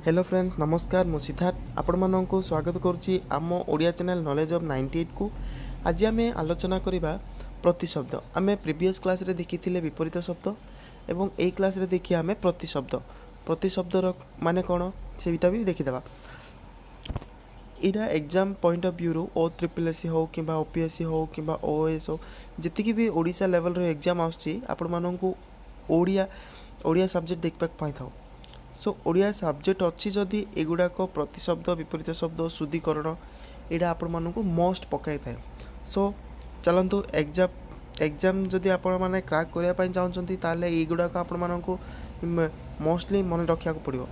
Hello friends नमस्कार मु सिद्धार्थ आपण मानक स्वागत करुच्ची आम ओडिया चैनल नॉलेज ऑफ 98 को। आज आम आलोचना करवा प्रतिशब्द। आम प्रीवियस क्लास रे देखी विपरीत शब्द एवं ए क्लास रे देखिए आम प्रतिशब्दर माने कौन सेटा भी देखीदे। यहाँ exam point of view O triple S हो कि ओपीएससी हो कि ओएस हो जी भी ओडिशा लेवल रो एग्जाम आसू ओडिया सब्जेक्ट देखा पाई था। सो ओडिया सब्जेक्ट अच्छी जदि एगुड़ाक प्रतिशब्द विपरीत शब्द शुद्धिकरण यहाँ आपण मानक मस्ट पकाई थाए। सो चलतु एग्जाम जदि आपण मैंने क्रैक करने चाहते ताले एगुड़ाक आपण मानक मोस्टली मन रखा पड़ो।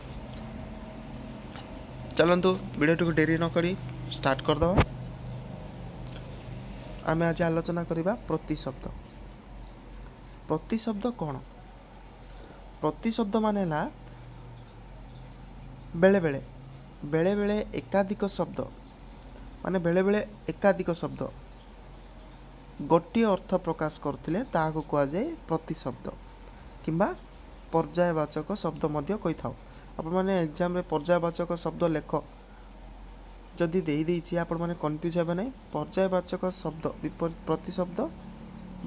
चलतु वीडियो को डेरी न करी स्टार्ट करदे। आम आज आलोचना करवा प्रतिशब्द। प्रतिशब्द कौन? प्रतिशब्द माने ला बेले बेले बेले बेले एकाधिक शब्द माने बेले बेले एकाधिक शब्द गोटे अर्थ प्रकाश करथिले ताहाको कुआ जाय प्रतिशब्द किंबा पर्यायवाचक शब्द मध्य कहि थाओ। आपण माने एग्जाम रे पर्यायवाचक शब्द लेख जदि देई देछि आपण माने कन्फ्यूज हेबे नै। पर्यायवाचक शब्द विपरीत प्रतिशब्द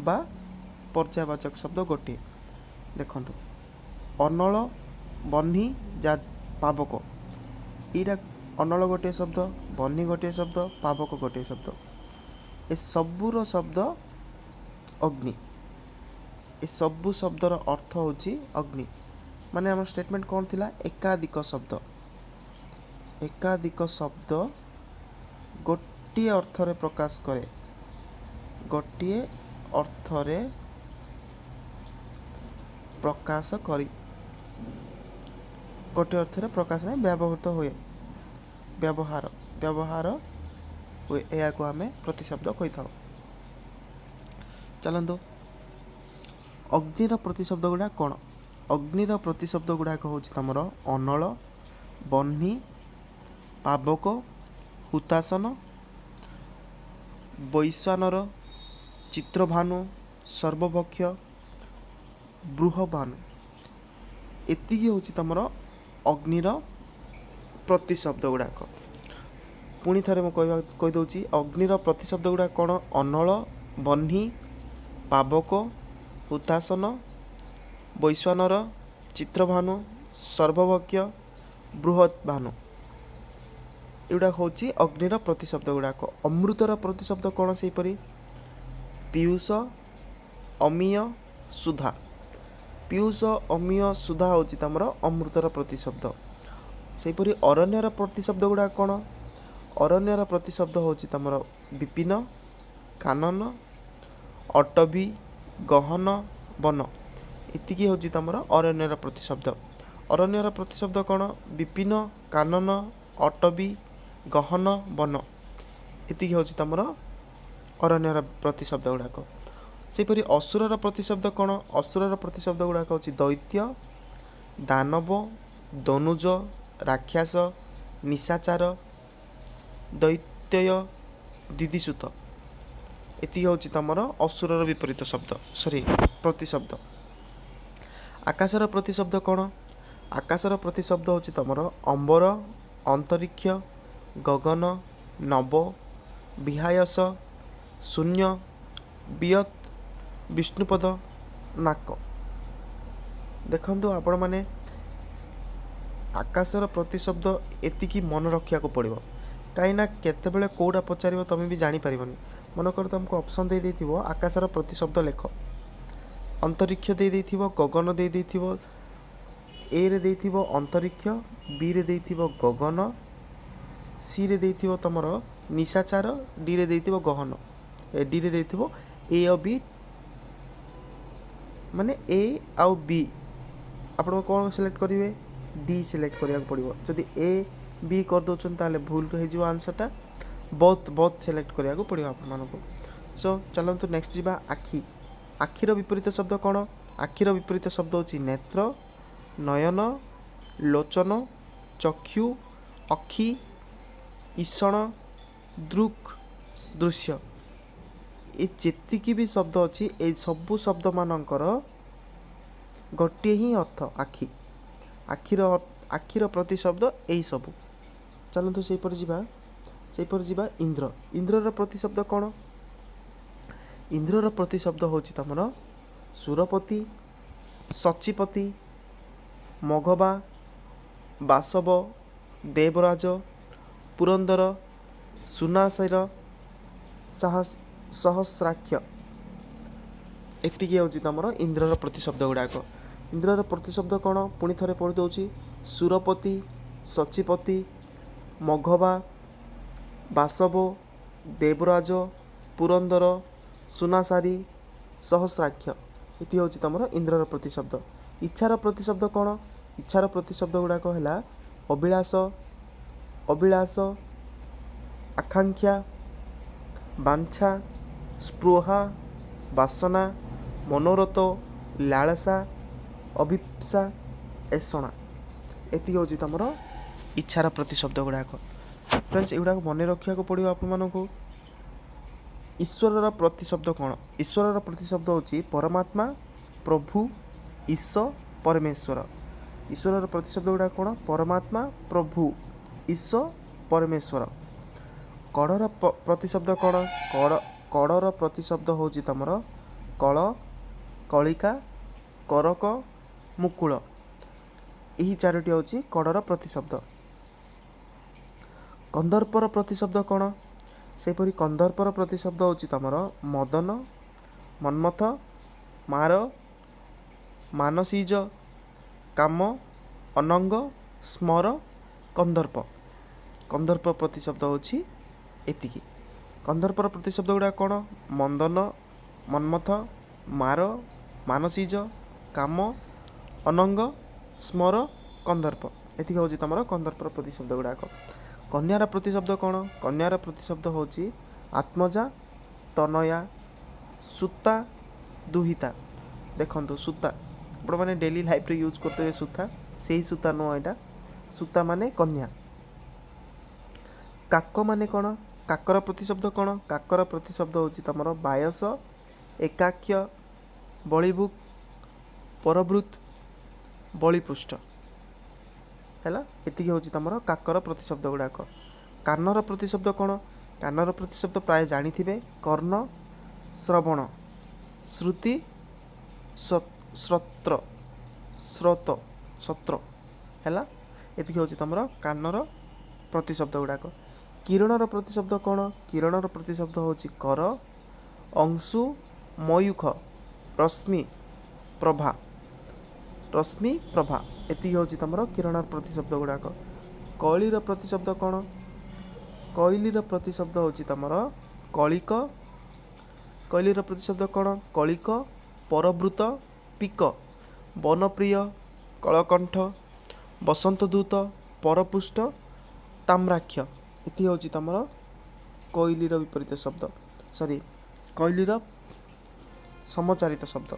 बा पर्यायवाचक शब्द गोटे देखंतु अनल बन्ही जा पावक यहाँ अनल गोटे शब्द बन्ही गोटे शब्द पावक गोटे शब्द ए सबूर शब्द अग्नि। ए सबू शब्दर अर्थ होची अग्नि माने आम स्टेटमेंट कौन थिला एकाधिक शब्द गोटे अर्थरे प्रकाश करे गोटे अर्थरे प्रकाश करी गोटे अर्थरे प्रकाश में व्यवहृत हुए व्यवहार हुए या को आम प्रतिशब्द कही था। चलतु अग्निर प्रतिशब्द गुड़ा कौन? अग्निर प्रतिशब्द गुड़ाक हूँ तुम अनल बन्ही पावक हुतासन वैश्वानर चित्रभानु सर्वभक्ष बृहभानु एतिकी हूँ तुम अग्निर प्रतिशब्द गुड़ाक। पुणी थे मुझे कहीदे अग्निर प्रतिशब्द गुड़ा कौन? अनल बन्ही पावक हुतासन वैश्वानर चित्रभानु सर्वभक्ष बृहत भानु एगुड़ा हूँ अग्निर प्रतिशब्द गुड़ाक। अमृतर प्रतिशब्द कौन? से पीयूष अमीय सुधा पीयूष अमीय सुधा हूँ तुम अमृतर प्रतिशब्द। सेपरी अरण्यर प्रतिशब्द गुड़ा कौन? अरण्यर प्रतिशब्द हूँ तुम विपिन कानन अटवी गहन वन एतिकी हूँ तुम अरण्यर प्रतिशब्द। अरण्यर प्रतिशब्द कौन? विपिन कानन अटवी गहन वन एतिकी हूँ तुम अरण्यर प्रतिशब्द गुड़ाक। सेपरी असुरर प्रतिशब्द कौन? असुरर प्रतिशब्द गुड़ाक हूँ दैत्य दानव दनुज राक्षस निशाचार दैत्य दिदिसूत एति हूँ तुम असुरर विपरीत शब्द प्रतिशब्द। आकाशर प्रतिशब्द कौन? आकाशर प्रतिशब्द हूँ तुम अंबर अंतरिक्ष गगन नभ विहायस शून्य वियत विष्णुपद नाक देखंतु आपण माने आकाशर प्रतिशब्द एतिकी मन रखा पड़ो कहीं केतेबेले कौटा पचार तुम भी जापर। मनकर तुमको ऑप्शन दे देथिबो आकाशर प्रतिशब्द लेख अंतरिक्ष दे देथिबो गगन दे देथिबो ए रे देथिबो अंतरिक्ष बी रे देथिबो गगन सी रे देथिबो तुमर निशाचार डी रे देथिबो गहन डी रे देथिबो ए और बी माने ए आउ बी आपण कौन सिलेक्ट करेंगे? डी सिलेक्ट करा पड़ो। जदि ए बी कर दौरान ताले भूल हो आंसरटा बहुत बहुत सिलेक्ट करा पड़ो आप। सो चलतु नेक्स्ट जा आखि। आखिर विपरीत शब्द कौन? आखिर विपरीत शब्द हूँ नेत्र नयन लोचन चक्षु अखि ईषण दृक् दृश्य ये जेतिकी भी शब्द अच्छी ए सबू शब्द मानकर गोटे ही अर्थ आखि। आखिर प्रतिशब्द यही सब। चलतु सेपरि जीवा इंद्र। इंद्रर प्रतिशब्द कौन? इंद्रर प्रतिशब्द हूँ तुमर सुरपति, सचिपति, मघवा, बासव, देवराज, पुरंदर, सुनाशर, सहस्राक्ष। एतिकी हूँ तुमर इंद्रर प्रतिशब्द गुड़ाक। इंद्रर प्रतिशब्द कौन? पुणी थे पढ़ी दूसरी सुरपति, सचिपति, मघवा, बासव, देवराज, पुरंदर, सुनासारी, सहस्राक्ष। ये हूँ तुम इंद्रर प्रतिशब्द। इच्छार प्रतिशब्द कौन? इच्छार प्रतिशब्द गुड़ाक है अभिलाष, अभिलाष, आकांक्षा, बांछा, स्पृहा, बासना, मनोरथ, लालसा, अभिप्सा, ऐषणा। एति हूँ तुम इच्छार प्रतिशब्द गुड़ाक। फ्रेंड्स एगुड़ा मन रखा पड़ो आपको। ईश्वर प्रतिशब्द कौन? ईश्वर प्रतिशब्द हूँ परमात्मा, प्रभु, ईश्वर, परमेश्वर। ईश्वर प्रतिशब्द गुड़ा कौन? परमात्मा, प्रभु, ईश्वर, परमेश्वर। कड़र प्रतिशब्द कौन? कड़र प्रतिशब्द हूँ तुम कल, कलिका, करक, मुकुल। यही चारोटी हूँ कड़र प्रतिशब्द। कंदर्पर प्रतिशब्द कौन? सेपरी कंदर्पर प्रतिशब्द हूँ तुम मदन, मन्मथ, मार, मानसीज, काम, अनंग, स्मर, कंदर्प। कंदर्प प्रतिशब्द हूँ एतिकी। कंदर्पर प्रतिशब्द गुड़ा कौन? मंदन, मन्मथ, मार, मानसीज, काम, अनंग, स्मर, कंदर्प। एतिकी हूँ तुम कंदर्पर प्रतिशब्द गुड़ाक। कन्यार प्रतिशब्द कौन? कन्यार प्रतिशब्द हूँ आत्मजा, तनया, सूता, दुहिता। देखो सूता आप मैंने डेली लाइफ रे यूज करते हुए सूता, से ही सूता नुह यहाँ। सूता माने कन्या। काक माने कौन? काकर प्रतिशब्द कौन? काकर प्रतिशब्द हूँ तुम बायस, एकाक्ष, बलिभुक, परभृत, बलिपुष्ट। है एतिकी हूँ तुम काकर प्रतिशब्द गुड़ाक। कानर प्रतिशब्द कौन? कानर प्रतिशब्द प्राय जानिथिबे कर्ण, श्रवण, श्रुति, श्रोत्र, श्रोत, सत्र। है एतिकी हूँ तुम कानर प्रतिशब्द गुड़ाक। किरणर प्रतिशब्द कौन? किरणर प्रतिशब्द हूँ कर, अंशु, मयूख, रश्मि, प्रभा। रश्मि, प्रभा। एति हूँ तुम किरणर प्रतिशब्द गुड़ाक। कईलीर प्रतिशब्द कौन? कईलीर प्रतिशब्द हूँ तुम कलिक। कईलीर प्रतिशब्द कौन? कलिक, परभृत, पिक, वनप्रिय, कलकंठ, बसंतदूत, परपुष्ट, ताम्राक्ष। ये हूँ तुम कईलीर विपरीत शब्द, सॉरी कईलीर समचारित शब्द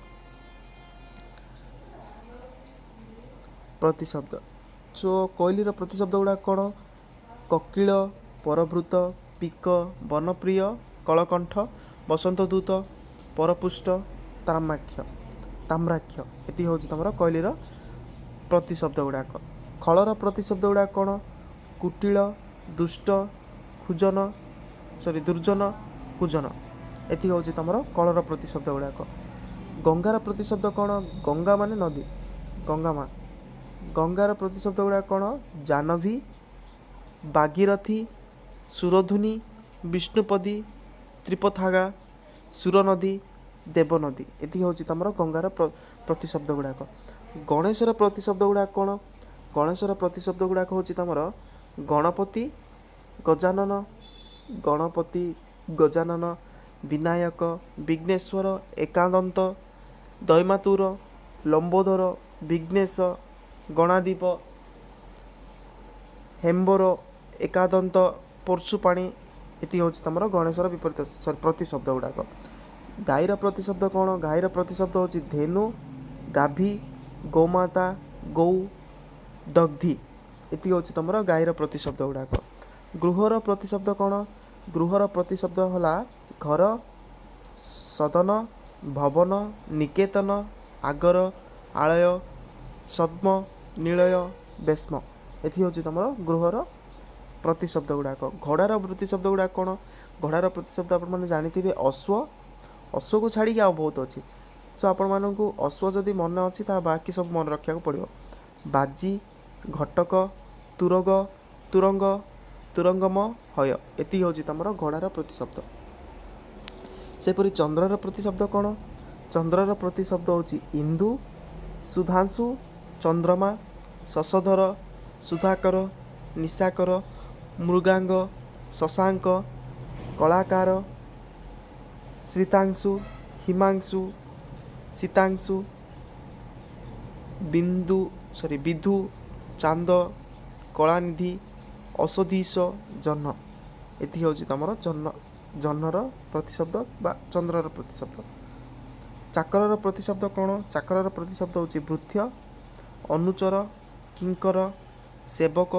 प्रतिशब्द। सो कईलीर प्रतिशब्द गुड़ा कौन? ककिल, परभृत, पिक, वनप्रिय, कलकंठ, बसंतदूत, परपुष्ट, ताम्राक्ष। ये हूँ तुम कईलीर प्रतिशब्द गुड़ाक। खलर प्रतिशब्द गुड़ा कौन? कुटिल, दुष्ट, खुजन, सॉरी दुर्जन, कुजन। ये हूँ तुम कलर प्रतिशब्द गुड़ाक। गंगार प्रतिशब्द कौन? गंगा माने नदी, गंगा माँ। गंगार प्रतिशब्द गुड़ा कौन? जानवी, भागीरथी, सुरधुनी, विष्णुपदी, त्रिपथागा, सुरनदी, देवनदी। ये हूँ तुम गंगार प्रतिशब्द गुड़ाक। गणेशर प्रतिशब्द गुड़ा कौन? गणेशर प्रतिशब्द गुड़ाक हूँ तुम गणपति, गजानन, गणपति, गजानन, विनायक, विघ्नेश्वर, एकादंत, दैमातुर, लंबोदर, विघ्नेश, गणादीप, हेम्बर, एकादंत, परशुपाणी। ये हूँ तुम गणेशर विपरीत सॉरी प्रतिशब्द गुड़ाक। गाईर प्रतिशब्द कौन? गाईर प्रतिशब्द हूँ धेनु, गाभी, गोमाता, गौ, दग्धि। ये हूँ तुम गाईर प्रतिशब्द गुड़ाक। गृहर प्रतिशब्द कौन? गृहर प्रतिशब्द है घर, सदन, भवन, निकेतन, आगर, आलय, सद्म, निलय, ବେଶ୍ମ। ଏଥି ହେଉଛି ତୁମର ଗୃହର ପ୍ରତିଶବ୍ଦ ଗୁଡ଼ାକ। ଘୋଡ଼ାର ପ୍ରତିଶବ୍ଦ ଗୁଡ଼ାକ କ'ଣ? ଘୋଡ଼ାର ପ୍ରତିଶବ୍ଦ ଆପଣମାନେ ଜାଣିଥିବେ ଅଶ୍ୱ, ଅଶ୍ୱକୁ ଛାଡ଼ିକି ଆଉ ବହୁତ ଅଛି। ସୋ ଆପଣମାନଙ୍କୁ ଅଶ୍ୱ ଯଦି ମନେ ଅଛି ତାହା ବାକି ସବୁ ମନେ ରଖିବାକୁ ପଡ଼ିବ। ବାଜି, ଘଟକ, ତୁରଗ, ତୁରଙ୍ଗ, ତୁରଙ୍ଗମ, ହୟ। ଏତିକି ହେଉଛି ତୁମର ଘୋଡ଼ାର ପ୍ରତିଶବ୍ଦ। ସେପରି ଚନ୍ଦ୍ରର ପ୍ରତିଶବ୍ଦ କ'ଣ? ଚନ୍ଦ୍ରର ପ୍ରତିଶବ୍ଦ ହେଉଛି ଇନ୍ଦୁ, ସୁଧାଂଶୁ, ଚନ୍ଦ୍ରମା, ଶଶଧର, ସୁଧାକର, ନିଶାକର, ମୃଗାଙ୍ଗ, ଶଶାଙ୍କ, କଳାକାର, ଶ୍ରୀତାଂଶୁ, ହିମାଂଶୁ, ଶୀତାଂଶୁ, ବିଧୁ, ଚାନ୍ଦ, କଳାନିଧି, ଔଷଧୀଶ, ଜହ୍ନ। ଏତିକି ହେଉଛି ତୁମର ଜହ୍ନର ପ୍ରତିଶବ୍ଦ ବା ଚନ୍ଦ୍ରର ପ୍ରତିଶବ୍ଦ। ଚାକରର ପ୍ରତିଶବ୍ଦ କ'ଣ? ଚାକରର ପ୍ରତିଶବ୍ଦ ହେଉଛି ଭୃତ୍ୟ, ଅନୁଚର, କିଙ୍କର, ସେବକ,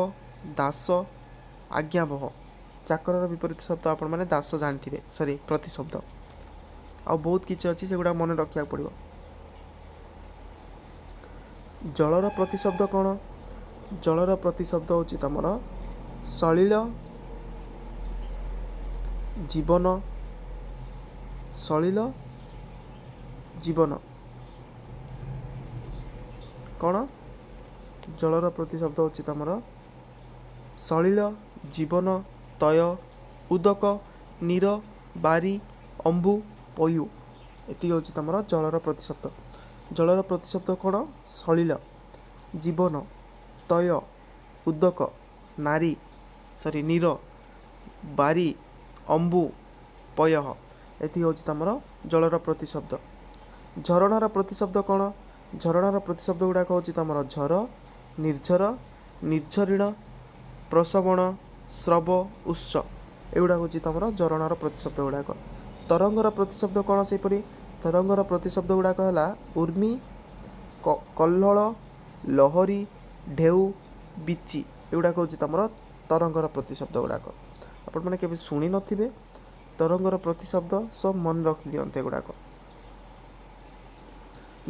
ଦାସ, ଆଜ୍ଞାବହ। ଚାକରର ବିପରୀତ ଶବ୍ଦ ଆପଣମାନେ ଦାସ ଜାଣିଥିବେ, ପ୍ରତିଶବ୍ଦ। ଆଉ ବହୁତ କିଛି ଅଛି, ସେଗୁଡ଼ା ମନେ ରଖିବାକୁ ପଡ଼ିବ। ଜଳର ପ୍ରତିଶବ୍ଦ କ'ଣ? ଜଳର ପ୍ରତିଶବ୍ଦ ହେଉଛି ତୁମର ସଲିଳ, ଜୀବନ, ସଲିଳ, ଜୀବନ। କ'ଣ? ଜଳର ପ୍ରତିଶବ୍ଦ ହେଉଛି ତୁମର ସଲିଳ, ଜୀବନ, ତୟ, ଉଦକ, ନୀର, ବାରି, ଅମ୍ବୁ, ପୟୁ। ଏତିକି ହେଉଛି ତୁମର ଜଳର ପ୍ରତିଶବ୍ଦ। ଜଳର ପ୍ରତିଶବ୍ଦ କ'ଣ? ସଲିଳ, ଜୀବନ, ତୟ, ଉଦକ, ନୀର, ବାରି, ଅମ୍ବୁ, ପୟଃ। ଏତିକି ହେଉଛି ତୁମର ଜଳର ପ୍ରତିଶବ୍ଦ। ଝରଣାର ପ୍ରତିଶବ୍ଦ କ'ଣ? ଝରଣାର ପ୍ରତିଶବ୍ଦ ଗୁଡ଼ାକ ହେଉଛି ତୁମର ଝର, ନିର୍ଝର, ନିର୍ଝରିଣ, ପ୍ରସବଣ, ସ୍ରବ, ଉତ୍ସ। ଏଗୁଡ଼ାକ ହେଉଛି ତୁମର ଝରଣାର ପ୍ରତିଶବ୍ଦ ଗୁଡ଼ାକ। ତରଙ୍ଗର ପ୍ରତିଶବ୍ଦ କ'ଣ? ସେହିପରି ତରଙ୍ଗର ପ୍ରତିଶବ୍ଦ ଗୁଡ଼ାକ ହେଲା ଉର୍ମି, କଲ୍ଲୋଳ, ଲହରୀ, ଢେଉ, ବିଚି। ଏଗୁଡ଼ାକ ହେଉଛି ତୁମର ତରଙ୍ଗର ପ୍ରତିଶବ୍ଦ ଗୁଡ଼ାକ। ଆପଣମାନେ କେବେ ଶୁଣି ନଥିବେ ତରଙ୍ଗର ପ୍ରତିଶବ୍ଦ, ସବୁ ମନେ ରଖିଦିଅନ୍ତୁ ଏଗୁଡ଼ାକ।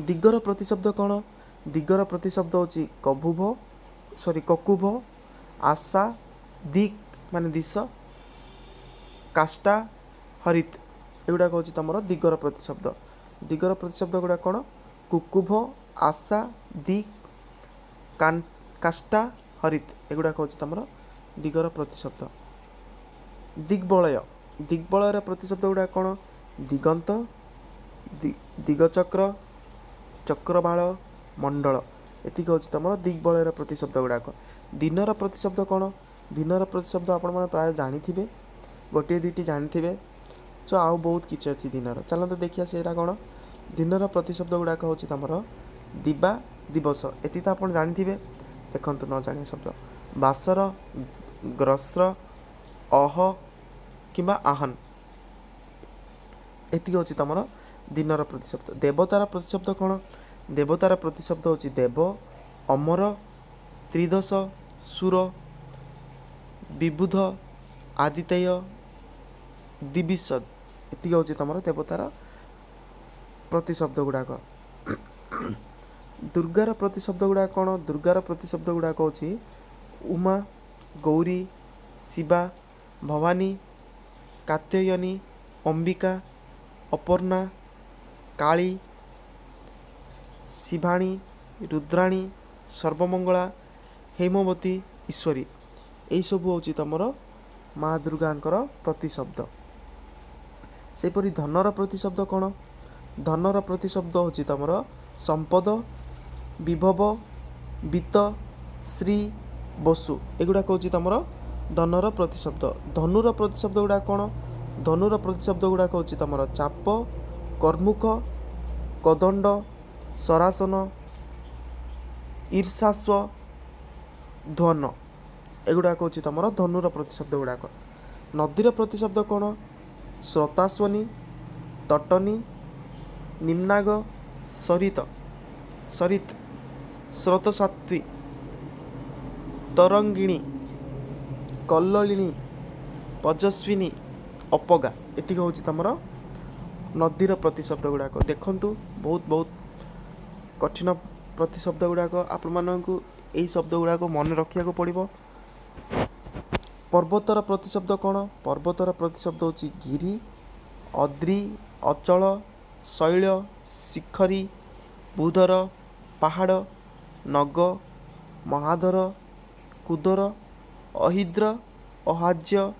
ଦିଗର ପ୍ରତିଶବ୍ଦ କ'ଣ? ଦିଗର ପ୍ରତିଶବ୍ଦ ହେଉଛି କକୁଭ, ଆଶା, ଦିକ୍ ମାନେ ଦିଶ, କାଷ୍ଟା, ହରିତ। ଏଗୁଡ଼ାକ ହେଉଛି ତୁମର ଦିଗର ପ୍ରତିଶବ୍ଦ। ଦିଗର ପ୍ରତିଶବ୍ଦ ଗୁଡ଼ାକ କ'ଣ? କୁକୁଭ, ଆଶା, ଦିକ୍, କାଷ୍ଟା, ହରିତ। ଏଗୁଡ଼ାକ ହେଉଛି ତୁମର ଦିଗର ପ୍ରତିଶବ୍ଦ। ଦିଗ୍ବଳୟ, ଦିଗ୍ବଳୟର ପ୍ରତିଶବ୍ଦ ଗୁଡ଼ାକ କ'ଣ? ଦିଗନ୍ତ, ଦିଗଚକ୍ର, ଚକ୍ରବାଳ, ମଣ୍ଡଳ। ଏତିକି ହେଉଛି ତୁମର ଦିଗ୍ବଳୟର ପ୍ରତିଶବ୍ଦ ଗୁଡ଼ାକ। ଦିନର ପ୍ରତିଶବ୍ଦ କ'ଣ? ଦିନର ପ୍ରତିଶବ୍ଦ ଆପଣମାନେ ପ୍ରାୟ ଜାଣିଥିବେ, ଗୋଟିଏ ଦୁଇଟି ଜାଣିଥିବେ। ସୋ ଆଉ ବହୁତ କିଛି ଅଛି ଦିନର। ଚାଲନ୍ତୁ ଦେଖିବା ସେଇଟା କ'ଣ। ଦିନର ପ୍ରତିଶବ୍ଦ ଗୁଡ଼ାକ ହେଉଛି ତୁମର ଦିବା, ଦିବସ। ଏତିକି ତ ଆପଣ ଜାଣିଥିବେ। ଦେଖନ୍ତୁ ନ ଜାଣିବା ଶବ୍ଦ ବାସର, ଗ୍ରସ୍ର, ଅହ କିମ୍ବା ଆହନ। ଏତିକି ହେଉଛି ତୁମର ଦିନର ପ୍ରତିଶବ୍ଦ। ଦେବତାର ପ୍ରତିଶବ୍ଦ କ'ଣ? ଦେବତାର ପ୍ରତିଶବ୍ଦ ହେଉଛି ଦେବ, ଅମର, ତ୍ରିଦଶ, ସୁର, ବିବୁଧ, ଆଦିତେୟ, ଦିବିଶଦ। ଏତିକି ହେଉଛି ତୁମର ଦେବତାର ପ୍ରତିଶବ୍ଦ ଗୁଡ଼ାକ। ଦୁର୍ଗାର ପ୍ରତିଶବ୍ଦ ଗୁଡ଼ାକ କ'ଣ? ଦୁର୍ଗାର ପ୍ରତିଶବ୍ଦ ଗୁଡ଼ାକ ହେଉଛି ଉମା, ଗୌରୀ, ଶିବା, ଭବାନୀ, କାତ୍ୟାୟନୀ, ଅମ୍ବିକା, ଅପର୍ଣ୍ଣା, କାଳୀ, ଶିବାଣୀ, ରୁଦ୍ରାଣୀ, ସର୍ବମଙ୍ଗଳା, ହେମବତୀ, ଈଶ୍ୱରୀ। ଏହିସବୁ ହେଉଛି ତୁମର ମା ଦୁର୍ଗାଙ୍କର ପ୍ରତିଶବ୍ଦ। ସେହିପରି ଧନର ପ୍ରତିଶବ୍ଦ କ'ଣ? ଧନର ପ୍ରତିଶବ୍ଦ ହେଉଛି ତୁମର ସମ୍ପଦ, ବିଭବ, ବିତ୍ତ, ଶ୍ରୀ, ବସୁ। ଏଗୁଡ଼ାକ ହେଉଛି ତୁମର ଧନର ପ୍ରତିଶବ୍ଦ। ଧନୁର ପ୍ରତିଶବ୍ଦ ଗୁଡ଼ାକ କ'ଣ? ଧନୁର ପ୍ରତିଶବ୍ଦ ଗୁଡ଼ାକ ହେଉଛି ତୁମର ଚାପ, କର୍ମୁକ, କଦଣ୍ଡ, ସରାସନ, ଈର୍ଷାସ୍ୱ, ଧ୍ୱନ। ଏଗୁଡ଼ାକ ହେଉଛି ତୁମର ଧନୁର ପ୍ରତିଶବ୍ଦ ଗୁଡ଼ାକ। ନଦୀର ପ୍ରତିଶବ୍ଦ କ'ଣ? ସ୍ରୋତାସ୍ୱନୀ, ତଟନୀ, ନିମ୍ନାଗ, ସରିତ, ସ୍ରୋତସ୍ୱତୀ, ତରଙ୍ଗିଣୀ, କଲ୍ଲୋଳିନୀ, ପଜସ୍ୱିନୀ, ଅପଗା। ଏତିକି ହେଉଛି ତୁମର ନଦୀର ପ୍ରତିଶବ୍ଦ ଗୁଡ଼ାକ। ଦେଖନ୍ତୁ ବହୁତ କଠିନ ପ୍ରତିଶବ୍ଦ ଗୁଡ଼ାକ ଆପଣମାନଙ୍କୁ यही शब्द गुड़ाक मन रखा पड़ो। पर्वतर प्रतिशब्द कौन? पर्वतर प्रतिशब्द होची गिरी, अद्री, अचल, शैल, शिखरी, भूधर, पहाड़, नग, महाधर, कुदर, अहिद्र, अहाज्य,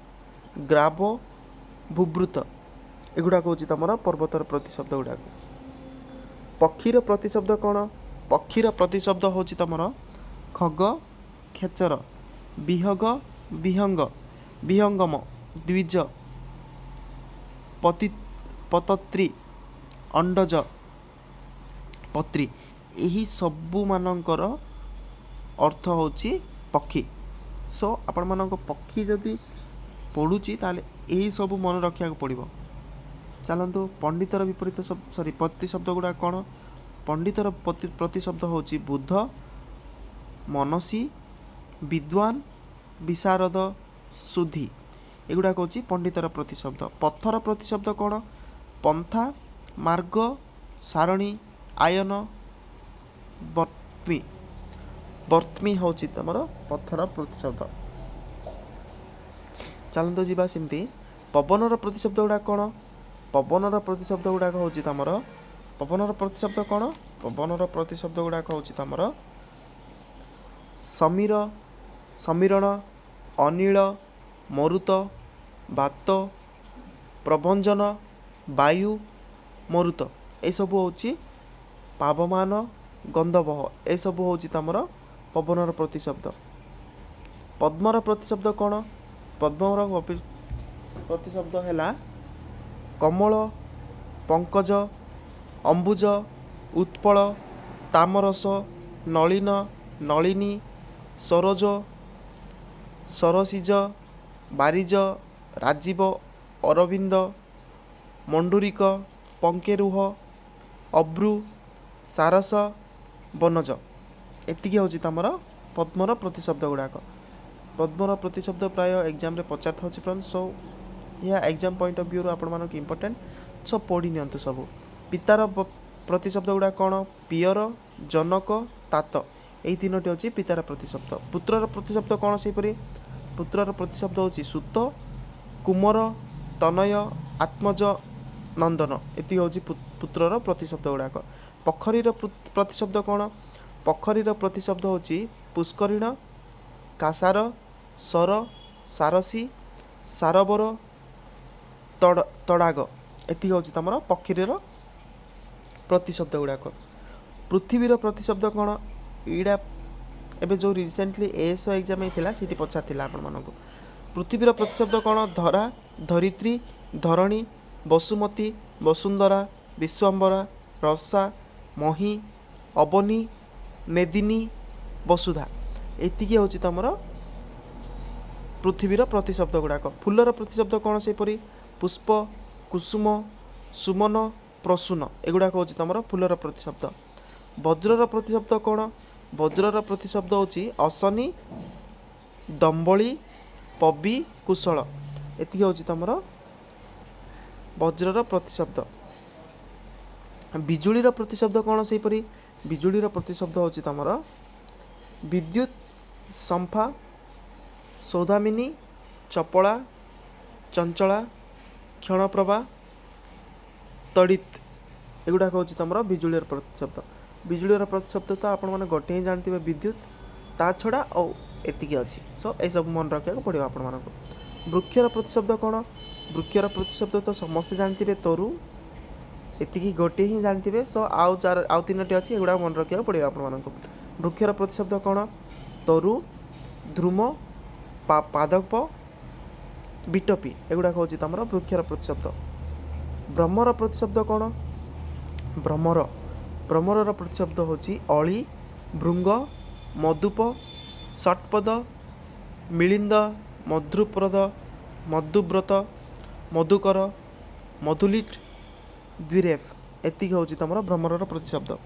ग्राव, भूभृत एगुड़ाक हूँ तुम पर्वतर प्रतिशब्द गुड़ाक। पक्षीर प्रतिशब्द कौन? पक्षीर प्रतिशब्द हूँ तुम खग, खेचर, विहग, विहंग, विहंगम, द्विज, पतत्री, अंडज, पत्री यही सबू मानकर अर्थ होची पक्षी। सो आपण मानक पक्षी जदि पढ़ुची ताले यही सबू मन रखा पड़ो। चलतु पंडितर विपरीत शब्द प्रतिशब्द गुड़ा कौन? पंडितर प्रतिशब्द होची बुद्ध, मनसी, विद्वान, विशारद, सुधी एगुड़ाक हूँ पंडितर प्रतिशब्द। पथर प्रतिशब्द कौन? पंथा, मार्ग, सारणी, आयन, वर्त्मी वर्त्मी हूँ तुम पथर प्रतिशब्द। चलतु जीवा सेमती पवनर प्रतिशब्द गुड़ा कौन? पवनर प्रतिशब्द गुड़ाक हूँ तुम पवनर प्रतिशब्द कौन? पवनर प्रतिशब्द गुड़ाक हूँ तुम समीर, समीरण, अनिल, मरुत, बात, प्रभंजन, वायु, मरुत ये सब हूँ पावमान, गंधवह ये सब हूँ तुम पवनर प्रतिशब्द। पद्मर प्रतिशब्द कौन? पद्मर प्रतिशब्द है कमल, पंकज, अंबुज, उत्पल, तामरस, नलिन, नलिनी, सरोज, सरसिज, बारिज, राजीव, अरविंद, मंडूरिक, पंकेरुह, अब्रु, सारस, बनज एतिकी हूँ तुम पद्मर प्रतिशब्द गुड़ाक। पद्मर प्रतिशब्द प्राय एग्जाम रे पचार था फ्रेंड्स। सो यह एग्जाम पॉइंट ऑफ व्यू आपण मानक इंपोर्टेंट। सो पढ़ी नियंतु सब। पितार प्रतिशब्द गुड़ा कौन? पियर, जनक, तात यही तीनोटी अच्छी पितार प्रतिशब्द। पुत्रर प्रतिशब्द कौन? सेपरी पुत्रर प्रतिशब्द होची सुत, कुमर, तनय, आत्मज, नंदन एति हूँ पुत्रर प्रतिशब्द गुड़ाक। पखरीर प्रतिशब्द कौन? पखरीर प्रतिशब्द होची पुष्करिण, कासार, सर, सारसी, सारबर, तड़ाग एति हूँ तुम पक्षीर प्रतिशब्द गुड़ाक। पृथ्वीर प्रतिशब्द कौन? एटा एबे जो रिसेंटली एएसओ एग्जाम होता है पचार आपण मानक। पृथ्वीर प्रतिशब्द कौन? धरा, धरित्री, धरणी, वसुमती, वसुंधरा, विश्वम्बरा, रसा, मही, अबनी, मेदिनी, वसुधा एतिकी हूँ तुम पृथ्वीर प्रतिशब्द गुड़ाक। फूलर प्रतिशब्द कौन? सेपरी पुष्प, कुसुम, सुमन, प्रसून एगुड़ाक हूँ तुम फूलर प्रतिशब्द। वज्रर प्रतिशब्द कौन? वज्रर प्रतिशब्द होची अशनी, दम्बली, पबी, कुशल एति हूँ तुम वज्रर प्रतिशब्द। बिजुलीर प्रतिशब्द कौन? सेपरी बिजुलीर प्रतिशब्द होची तुम विद्युत, संफा, सौदामिनी, चपला, चंचला, क्षणप्रभा, तड़ित एगुड़ाक हूँ तुम बिजुलीर प्रतिशब्द। बिजुलीर प्रतिशब्द तो आपण मैंने गोटे ही जानते हैं विद्युत ता छड़ा और एतिकी अच्छी। सो ये सब मन रखा पड़ो आपण मानक। वृक्षर प्रतिशब्द कौन? वृक्षर प्रतिशब्द तो समस्ते जानते तरु एतिकी गोटे ही जानते हैं। सो आउ तीनोटी अच्छी एगुड़ा मन रखा पड़ो आपण मानक। वृक्षर प्रतिशब्द कौन? तरु, ध्रुम, पादप, बिटपी एगुड़ाक हूँ तुम वृक्षर प्रतिशब्द। ब्रह्मर प्रतिशब्द कौन? भ्रमर भ्रमर प्रतिशब्द होची अली, भृंग, मधुप, षटपद, मिलिंद, मधुप्रद, मधुव्रत, मधुकर, मधुलिट, द्विरेफ एतिक हूँ तुम भ्रमर प्रतिशब्द।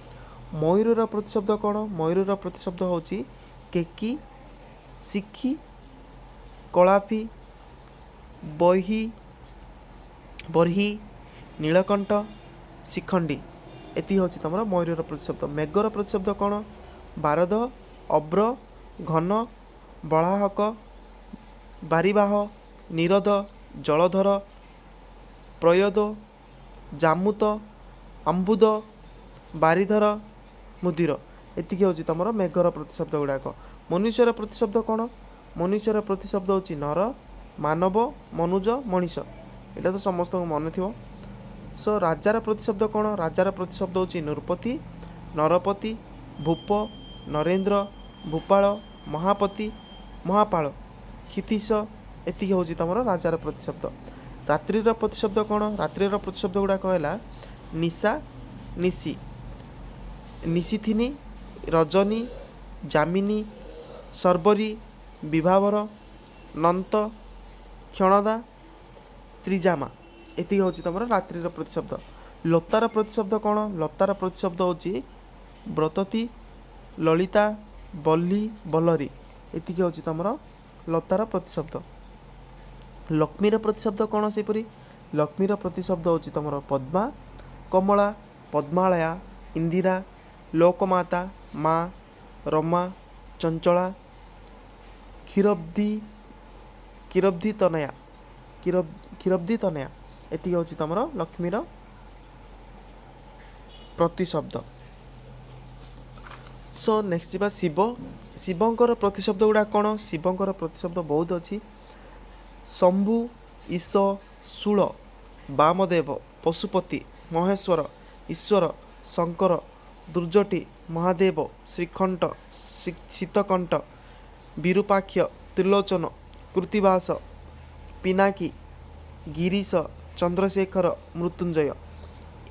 मयूर प्रतिशब्द कौन? मयूर प्रतिशब्द होची केकी, सिक्खी, कलापी, बही, बरही, नीलकंठ, शिखंडी एति हूँ तुम मयूर प्रतिशब्द। मेघर प्रतिशब्द कौन? बारद, ଅବ୍ର, ଘନ, ବଳାହକ, ବାରିବାହ, ନିରୋଧ, ଜଳଧର, ପ୍ରୟୋଦ, ଜାମୁତ, ଆମ୍ବୁଦ, ବାରିଧର, ମୁଦିର। ଏତିକି ହେଉଛି ତୁମର ମେଘର ପ୍ରତିଶବ୍ଦ ଗୁଡ଼ାକ। ମନୁଷ୍ୟର ପ୍ରତିଶବ୍ଦ କ'ଣ? ମନୁଷ୍ୟର ପ୍ରତିଶବ୍ଦ ହେଉଛି ନର, ମାନବ, ମନୁଜ, ମଣିଷ। ଏଇଟା ତ ସମସ୍ତଙ୍କୁ ମନେ ଥିବ। ସୋ ରାଜାର ପ୍ରତିଶବ୍ଦ କ'ଣ? ରାଜାର ପ୍ରତିଶବ୍ଦ ହେଉଛି ନୃପତି, ନରପତି, ଭୂପ, ନରେନ୍ଦ୍ର, ଭୂପାଳ, ମହାପତି, ମହାପାଳ, କ୍ଷିତୀଶ। ଏତିକି ହେଉଛି ତୁମର ରାଜାର ପ୍ରତିଶବ୍ଦ। ରାତ୍ରିର ପ୍ରତିଶବ୍ଦ କ'ଣ? ରାତ୍ରିର ପ୍ରତିଶବ୍ଦ ଗୁଡ଼ାକ ହେଲା ନିଶା, ନିଶି, ନିଶିଥିନି, ରଜନୀ, ଯାମିନୀ, ଶର୍ବରୀ, ବିଭାବର, ନନ୍ତ, କ୍ଷଣଦା, ତ୍ରିଜାମା। ଏତିକି ହେଉଛି ତୁମର ରାତ୍ରିର ପ୍ରତିଶବ୍ଦ। ଲତାର ପ୍ରତିଶବ୍ଦ କ'ଣ? ଲତାର ପ୍ରତିଶବ୍ଦ ହେଉଛି ବ୍ରତତୀ, ଲଳିତା, ବଲ୍ଲୀ, ବଲ୍ଲରୀ। ଏତିକି ହେଉଛି ତୁମର ଲତାର ପ୍ରତିଶବ୍ଦ। ଲକ୍ଷ୍ମୀର ପ୍ରତିଶବ୍ଦ କ'ଣ? ସେହିପରି ଲକ୍ଷ୍ମୀର ପ୍ରତିଶବ୍ଦ ହେଉଛି ତୁମର ପଦ୍ମା, କମଳା, ପଦ୍ମାଳୟା, ଇନ୍ଦିରା, ଲୋକମାତା, ମା, ରମା, ଚଞ୍ଚଳା, କ୍ଷୀରବ୍ଧି ତନୟା, କ୍ଷୀରବ୍ଧି ତନୟା। ଏତିକି ହେଉଛି ତୁମର ଲକ୍ଷ୍ମୀର ପ୍ରତିଶବ୍ଦ। ସୋ ନେକ୍ସଟ ଯିବା ଶିବ। ଶିବଙ୍କର ପ୍ରତିଶବ୍ଦ ଗୁଡ଼ା କ'ଣ? ଶିବଙ୍କର ପ୍ରତିଶବ୍ଦ ବହୁତ ଅଛି। ଶମ୍ଭୁ, ଈଶ, ଶୂଳ, ବାମଦେବ, ପଶୁପତି, ମହେଶ୍ୱର, ଈଶ୍ୱର, ଶଙ୍କର, ଦୁର୍ଜଟି, ମହାଦେବ, ଶ୍ରୀକଣ୍ଠ, ଶୀତକଣ୍ଠ, ବିରୂପାକ୍ଷ, ତ୍ରିଲୋଚନ, କୃତିବାସ, ପିନାକୀ, ଗିରୀଶ, ଚନ୍ଦ୍ରଶେଖର, ମୃତ୍ୟୁଞ୍ଜୟ।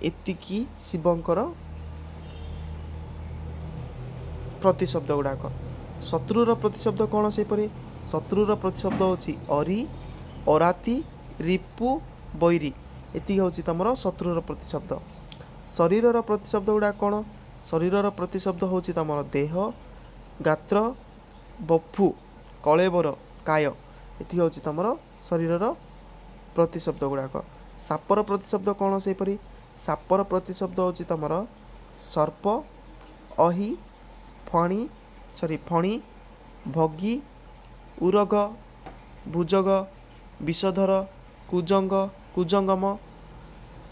ଏତିକି ଶିବଙ୍କର ପ୍ରତିଶବ୍ଦ ଗୁଡ଼ାକ। ଶତ୍ରୁର ପ୍ରତିଶବ୍ଦ କ'ଣ? ସେହିପରି ଶତ୍ରୁର ପ୍ରତିଶବ୍ଦ ହେଉଛି ଅରି, ଅରାତି, ରିପୁ, ବୈରୀ। ଏତିକି ହେଉଛି ତୁମର ଶତ୍ରୁର ପ୍ରତିଶବ୍ଦ। ଶରୀରର ପ୍ରତିଶବ୍ଦ ଗୁଡ଼ାକ କ'ଣ? ଶରୀରର ପ୍ରତିଶବ୍ଦ ହେଉଛି ତୁମର ଦେହ, ଗାତ୍ର, ବପୁ, କଳେବର, କାୟ। ଏତିକି ହେଉଛି ତୁମର ଶରୀରର ପ୍ରତିଶବ୍ଦ ଗୁଡ଼ାକ। ସାପର ପ୍ରତିଶବ୍ଦ କ'ଣ? ସେହିପରି ସାପର ପ୍ରତିଶବ୍ଦ ହେଉଛି ତୁମର ସର୍ପ, ଅହି, ଫଣି, ଭଗୀ, ଉରଗ, ଭୁଜଗ, ବିଷଧର, କୁଜଙ୍ଗ, କୁଜଙ୍ଗମ,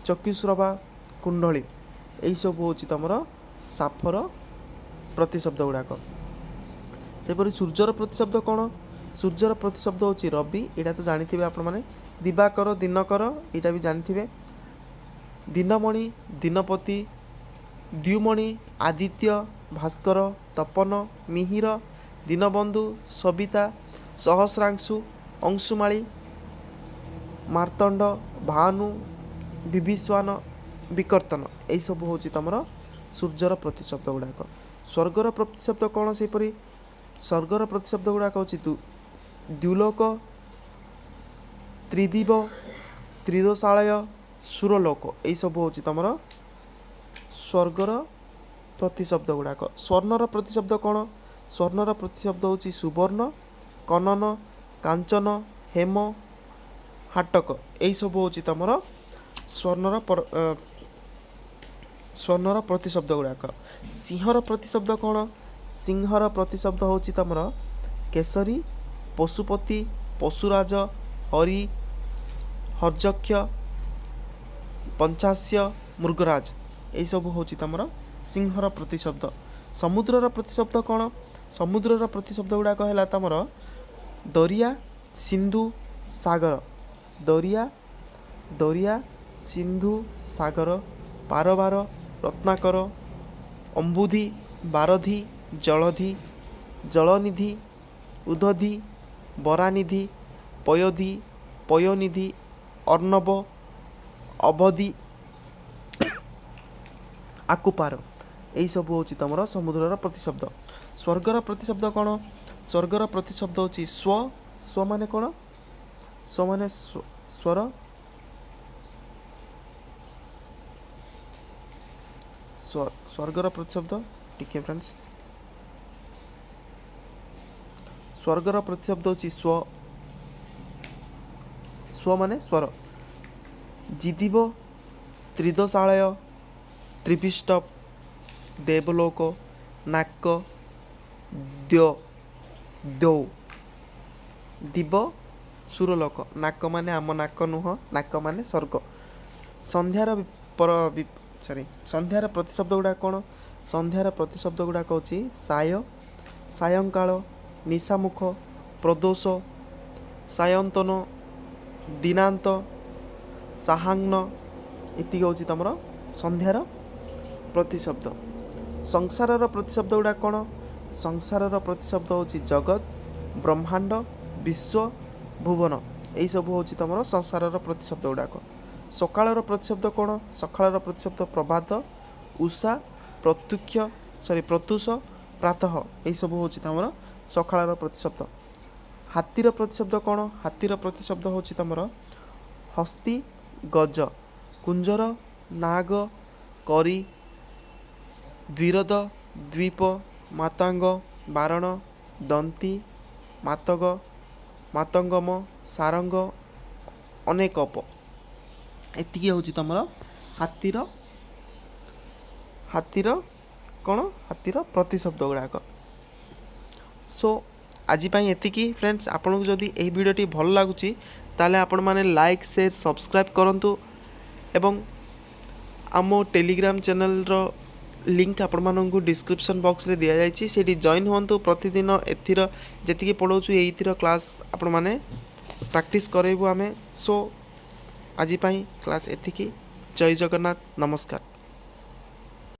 ଚକ୍ଷୁଶ୍ରବା, କୁଣ୍ଡଳୀ। ଏହିସବୁ ହେଉଛି ତୁମର ସାପର ପ୍ରତିଶବ୍ଦ ଗୁଡ଼ାକ। ସେପରି ସୂର୍ଯ୍ୟର ପ୍ରତିଶବ୍ଦ କ'ଣ? ସୂର୍ଯ୍ୟର ପ୍ରତିଶବ୍ଦ ହେଉଛି ରବି। ଏଇଟା ତ ଜାଣିଥିବେ ଆପଣମାନେ। ଦିବାକର, ଦିନକର, ଏଇଟା ବି ଜାଣିଥିବେ। ଦିନମଣି, ଦିନପତି, ଦ୍ୟୁମଣି, ଆଦିତ୍ୟ, ଭାସ୍କର, ତପନ, ମିହିର, ଦୀନବନ୍ଧୁ, ସବିତା, ସହସ୍ରାଂଶୁ, ଅଂଶୁମାଳୀ, ମାର୍ତ୍ତଣ୍ଡ, ଭାନୁ, ବିଭୀଷଣ, ବିକର୍ତ୍ତନ। ଏହିସବୁ ହେଉଛି ତୁମର ସୂର୍ଯ୍ୟର ପ୍ରତିଶବ୍ଦ ଗୁଡ଼ାକ। ସ୍ୱର୍ଗର ପ୍ରତିଶବ୍ଦ କ'ଣ? ସେହିପରି ସ୍ୱର୍ଗର ପ୍ରତିଶବ୍ଦ ଗୁଡ଼ାକ ହେଉଛି ଦ୍ୟୁଲୋକ, ତ୍ରିଦିବ, ତ୍ରିଦୋଷାଳୟ, ସୁରଲୋକ। ଏହିସବୁ ହେଉଛି ତୁମର ସ୍ୱର୍ଗର ପ୍ରତିଶବ୍ଦ ଗୁଡ଼ାକ। ସ୍ୱର୍ଣ୍ଣର ପ୍ରତିଶବ୍ଦ କ'ଣ? ସ୍ୱର୍ଣ୍ଣର ପ୍ରତିଶବ୍ଦ ହେଉଛି ସୁବର୍ଣ୍ଣ, କନନ, କାଞ୍ଚନ, ହେମ, ହାଟକ। ଏହିସବୁ ହେଉଛି ତୁମର ସ୍ୱର୍ଣ୍ଣର ପ୍ରତିଶବ୍ଦ ଗୁଡ଼ାକ। ସିଂହର ପ୍ରତିଶବ୍ଦ କ'ଣ? ସିଂହର ପ୍ରତିଶବ୍ଦ ହେଉଛି ତୁମର କେଶରୀ, ପଶୁପତି, ପଶୁରାଜ, ହରି, ହର୍ଯକ୍ଷ, ପଞ୍ଚାସ୍ୟ, ମୃଗରାଜ। ଏହିସବୁ ହେଉଛି ତୁମର ସିଂହର ପ୍ରତିଶବ୍ଦ। ସମୁଦ୍ରର ପ୍ରତିଶବ୍ଦ କ'ଣ? ସମୁଦ୍ରର ପ୍ରତିଶବ୍ଦ ଗୁଡ଼ାକ ହେଲା ତୁମର ଦରିଆ, ସିନ୍ଧୁ, ସାଗର। ଦରିଆ, ସିନ୍ଧୁ, ସାଗର, ପାରବାର, ରତ୍ନାକର, ଅମ୍ବୁଧି, ବାରଧି, ଜଳଧି, ଜଳନିଧି, ଉଦଧି, ବରାନିଧି, ପୟୋଧି, ପୟୋନିଧି, ଅର୍ଣ୍ଣବ, ଅବଧି, ଆକୁପାର। ଏହିସବୁ ହେଉଛି ତୁମର ସମୁଦ୍ରର ପ୍ରତିଶବ୍ଦ। ସ୍ୱର୍ଗର ପ୍ରତିଶବ୍ଦ କ'ଣ? ସ୍ୱର୍ଗର ପ୍ରତିଶବ୍ଦ ହେଉଛି ସ୍ୱ ମାନେ କ'ଣ? ସ୍ୱ ମାନେ ସ୍ୱର। ସ୍ୱର୍ଗର ପ୍ରତିଶବ୍ଦ ଟିକେ ଫ୍ରେଣ୍ଡସ୍, ସ୍ୱର୍ଗର ପ୍ରତିଶବ୍ଦ ହେଉଛି ସ୍ୱ ମାନେ ସ୍ୱର। ଜିଦିବ, ତ୍ରିଦୋଷାଳୟ, ତ୍ରିବିଷ୍ଟ, ଦେବଲୋକ, ନାକ, ଦ୍ୟୋ ଦୋ। ଦିବ ସୁରଲୋକ, ନାକ ମାନେ ଆମ ନାକ ନୁହଁ, ନାକ ମାନେ ସ୍ୱର୍ଗ। ସନ୍ଧ୍ୟାର ସନ୍ଧ୍ୟାର ପ୍ରତିଶବ୍ଦ ଗୁଡ଼ାକ କ'ଣ? ସନ୍ଧ୍ୟାର ପ୍ରତିଶବ୍ଦ ଗୁଡ଼ାକ ହେଉଛି ସାୟ, ସାୟଙ୍କାଳ, ନିଶାମୁଖ, ପ୍ରଦୋଷ, ସାୟନ୍ତନ, ଦିନାନ୍ତ, ସାହାହ୍ନ। ଏତିକି ହେଉଛି ତୁମର ସନ୍ଧ୍ୟାର ପ୍ରତିଶବ୍ଦ। ସଂସାରର ପ୍ରତିଶବ୍ଦ ଗୁଡ଼ାକ କ'ଣ? ସଂସାରର ପ୍ରତିଶବ୍ଦ ହେଉଛି ଜଗତ, ବ୍ରହ୍ମାଣ୍ଡ, ବିଶ୍ୱ, ଭୁବନ। ଏଇସବୁ ହେଉଛି ତୁମର ସଂସାରର ପ୍ରତିଶବ୍ଦ ଗୁଡ଼ାକ। ସକାଳର ପ୍ରତିଶବ୍ଦ କ'ଣ? ସକାଳର ପ୍ରତିଶବ୍ଦ ପ୍ରଭାତ, ଉଷା, ପ୍ରତ୍ୟୁଷ, ପ୍ରାତଃ। ଏଇସବୁ ହେଉଛି ତୁମର ସକାଳର ପ୍ରତିଶବ୍ଦ। ହାତୀର ପ୍ରତିଶବ୍ଦ କ'ଣ? ହାତୀର ପ୍ରତିଶବ୍ଦ ହେଉଛି ତୁମର ହସ୍ତୀ, ଗଜ, କୁଞ୍ଜର, ନାଗ, କରି, ଦ୍ୱିରଦ, ଦ୍ୱୀପ, ମାତାଙ୍ଗ, ବାରଣ, ଦନ୍ତୀ, ମାତଙ୍ଗ, ମାତଙ୍ଗମ, ସାରଙ୍ଗ, ଅନେକପ। ଏତିକି ହେଉଛି ତୁମର ହାତୀର କ'ଣ? ହାତୀର ପ୍ରତିଶବ୍ଦ ଗୁଡ଼ାକ। ସୋ ଆଜି ପାଇଁ ଏତିକି ଫ୍ରେଣ୍ଡସ୍। ଆପଣଙ୍କୁ ଯଦି ଏହି ଭିଡ଼ିଓଟି ଭଲ ଲାଗୁଛି ତାହେଲେ ଆପଣମାନେ ଲାଇକ୍, ସେୟାର, ସବସ୍କ୍ରାଇବ୍ କରନ୍ତୁ ଏବଂ ଆମ ଟେଲିଗ୍ରାମ ଚ୍ୟାନେଲର ଲିଙ୍କ୍ ଆପଣମାନଙ୍କୁ ଡିସ୍କ୍ରିପ୍ସନ୍ ବକ୍ସରେ ଦିଆଯାଇଛି, ସେଇଠି ଜଏନ୍ ହୁଅନ୍ତୁ। ପ୍ରତିଦିନ ଏଥିର ଯେତିକି ପଢ଼ାଉଛୁ ଏଇଥିର କ୍ଲାସ୍ ଆପଣମାନେ ପ୍ରାକ୍ଟିସ୍ କରାଇବୁ ଆମେ। ସୋ ଆଜି ପାଇଁ କ୍ଲାସ୍ ଏତିକି। ଜୟ ଜଗନ୍ନାଥ, ନମସ୍କାର।